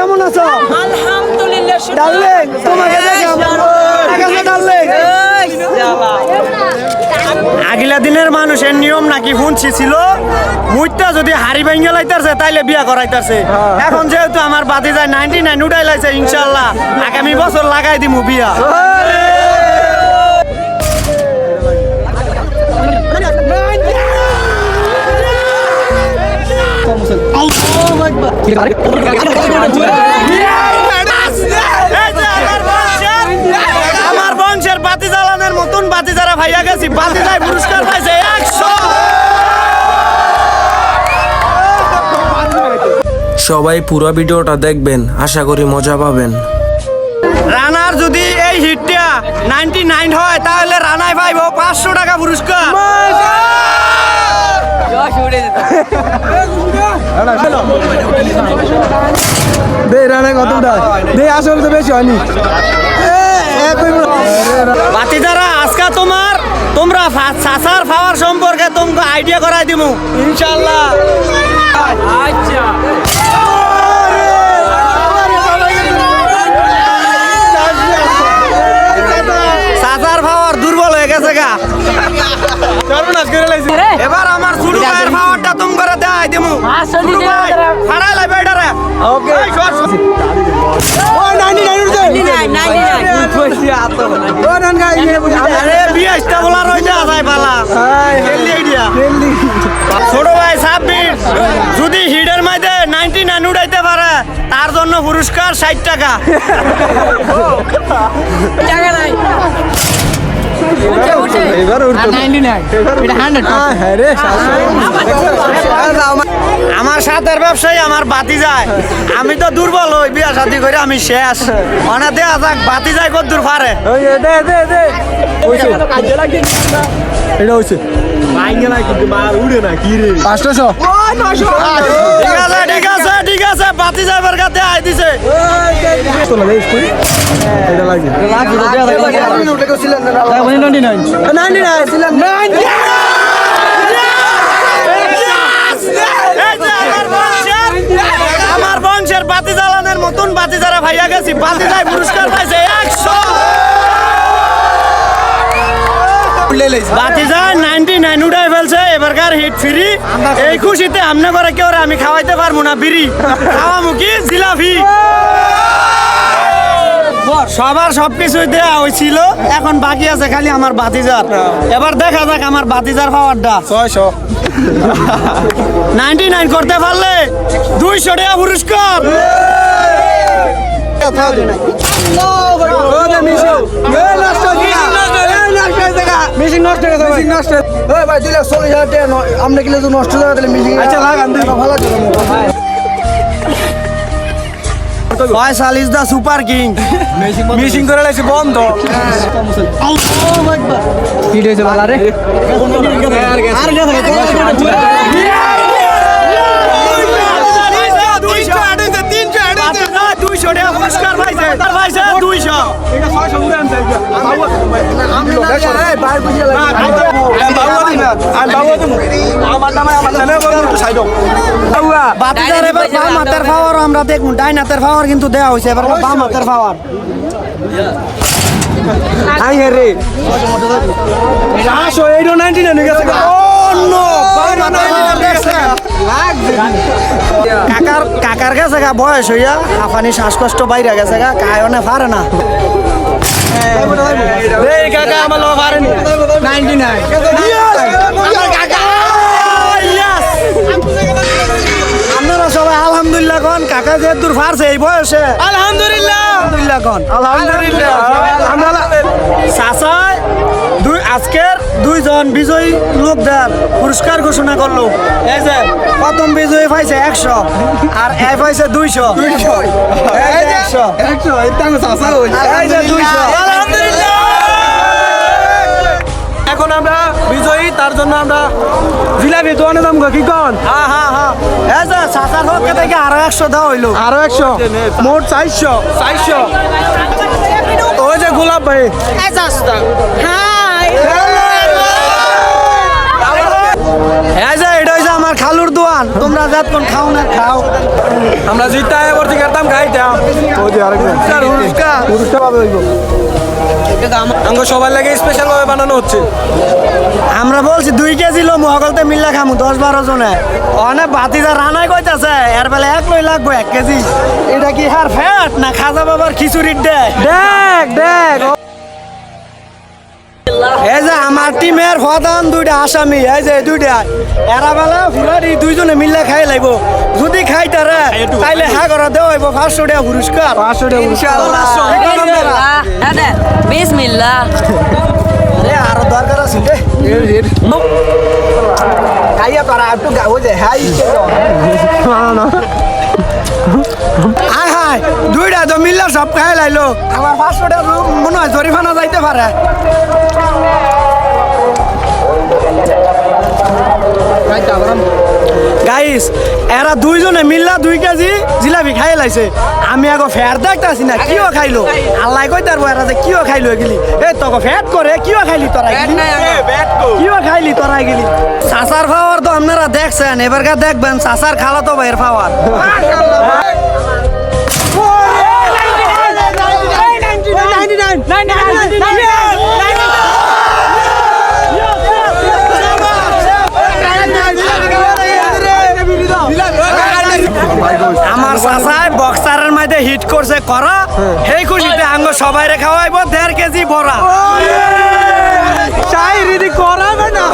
কেমন আছো? আলহামদুলিল্লাহ ডার্লিং তোমাকে দেখে আমার ডার্লিং আগিলা দিনের মানুষের নিয়ম নাকি শুনছি ছিল মুইটা যদি হাড়ি ভাঙ্গে লাইতাছে তাইলে বিয়া করাইতাছে এখন যেহেতু আমার বাতি যায় 99 উঠাই লাইছে ইনশাআল্লাহ আগামী বছর লাগাই দিমু বিয়া আমার বংশের বাতি জ্বালানোর মতন বাতি যারা ভাইয়া গেছি বাতি যায় পুরস্কার পাইছে 100। সবাই পুরো ভিডিওটা দেখবেন, আশা করি মজা পাবেন। রানার যদি এই হিটটা 99 হয় তাহলে রানায় পাইব 500 টাকা পুরস্কার। বাতি যারা আজকে তোমরা সাসার পাওয়ার সম্পর্কে তোমাকে আইডিয়া করাই দিমু ইনশাআল্লাহ। আচ্ছা সাসার পাওয়ার দুর্বল হয়ে গেছে গা এবার আমার ছোট ভাইয়ের পাওয়ারটা তুম করে দেয় দিমু ছোট ভাই ফাড়াই লাই বেটারে ওকে ছোট ভাই 26 যদি হিডের মধ্যে 99 উঠাইতে পারে তার জন্য পুরস্কার 60 টাকা। আমার সাথের ব্যবসায়ী আমার বাতি যায় আমি তো দুর্বল হই বিয়া শাদী করে আমি শেষ অনেক দেয়া যাক বাতি যায় কত দূর পারে ঠিক আছে বাতি যাইবার কাছে আই দিছে আমার বংশের বাতি জ্বালানোর মতন বাতি যারা ভাইয়া গেছি বাতি যায় পুরস্কার পাইছে 100। বাতি যায় 99 উঠাই ফেলছে এবারকার হিট ফ্রি এই খুশিতে আমনে করে কেউ আমি খাওয়াইতে পারবো না বিড়ি খাওয়ামু কি জিলাপি সবার সবকিছুই দেওয়া হয়েছিল এখন বাকি আছে খালি আমার বাতিজার এবার দেখা যাক আমার বাতিজার পাওয়ারটা 99 করতে পারলে 200 টাকা পুরস্কার। মেশিন নষ্ট হয়ে গেছে মেশিন নষ্ট ওই ভাই 240,000 টাকা আমরা কিলো তো নষ্ট হয়ে গেলে মেশিন আচ্ছা লাগান দে ভালো আছে 45 দা সুপার কিং মেশিন করে লাইছে বন্ধ আল্লাহু আকবার কি হইছে বালা রে আর গেছে পুরস্কার পাইছে 200 এটা 600 উড়ে আনছে আমরা দেখুন ডাইন হাতের পাওয়ার কিন্তু দেওয়া হয়েছে এবার বাম হাতের পাওয়ার কাকার গেছে গা বয়স হইয়া হাফানি শ্বাসকষ্ট বাইরে গেছে গা কায়নে পারে না কাকা আমার পারেনি 99 আপনারা সবাই আলহামদুলিল্লাহ কোন কাকা যে দূর পারছে এই বয়সে আলহামদুলিল্লাহ আলহামদুলিল্লাহ কোন আলহামদুলিল্লাহ চাচাই আজকের দুইজন বিজয়ী লোকদের পুরস্কার ঘোষণা করলো এই যে প্রথম বিজয়ী পাইছে 100 আর এই পাইছে 200 আলহামদুলিল্লাহ। এখন আমরা বিজয়ী তার জন্য আমরা জিলাপি দোয়ানে দাম কি কোন হ্যাঁ হ্যাঁ হ্যাঁ এই যে চাচার পক্ষ থেকে আরো 100 দাও হইলো আরো 100 মোট 400 ওই যে গোলাপ ভাই এই চাচা হাই এই যে এটা হইছে আমার খালুর দোয়ান তোমরা যাত কোন খাও না খাও আমরা জিততে আয় ভর্তি করতাম খাইতাম আমাকে সবার লাগে স্পেশাল ভাবে বানানো হচ্ছে। আমরা বলছি 2 কেজি লো মহগলতে মিল্লা খামু 10-12 জনে অনেক বাতিজা রানাই কইতাছে এর বেলা 1 লই লাগবো 1 কেজি। এটা কি হার ফ্যাট না খাজা বাবার খিচুড়ির দেখ দেখ এই যে আমার টিমের প্রধান 2টা আসামি এই যে 2টা এরা বেলা ফুরারি 2 জনে মিল্লা খাই লাইব যদি খাইতারে তাইলে হ্যাঁ করে দেওয়া হইব 500 টাকা পুরস্কার 500 টাকা ইনশাআল্লাহ। Ada, Bismillah. আরে আরো দরকার আছে রে খাইয়া পারা একটু গাও যে হাই হাই হাই 2টা তো মিল্লা সব খাই লাইলো আমার 500 টাকা মনে হয় জরিমানা যাইতে পারে। গাইস এরা 2 জনে মিল্লা 2 কেজি জিলাপি খাই লাইছে আমি আগে ফ্যাট দেখতাছি না কিও খাইলো আল্লাহ কই তারবো এরা যে কিও খাইলো এগুলি এই তোকে ফ্যাট করে কিও খাইলি তোরা কিও খাইলি তোরা এগুলি সাসার পাওয়ার তো আপনারা দেখছেন এবারকার দেখবেন সাসার খালা তো ভাইয়ের পাওয়ার আমার চাচাই বক্সারের মধ্যে হিট করছে করা সেই খুশিতে আঙ্গ সবাই রে খাওয়াইবো 1.5 কেজি বড়া চাই রেডি করাবে না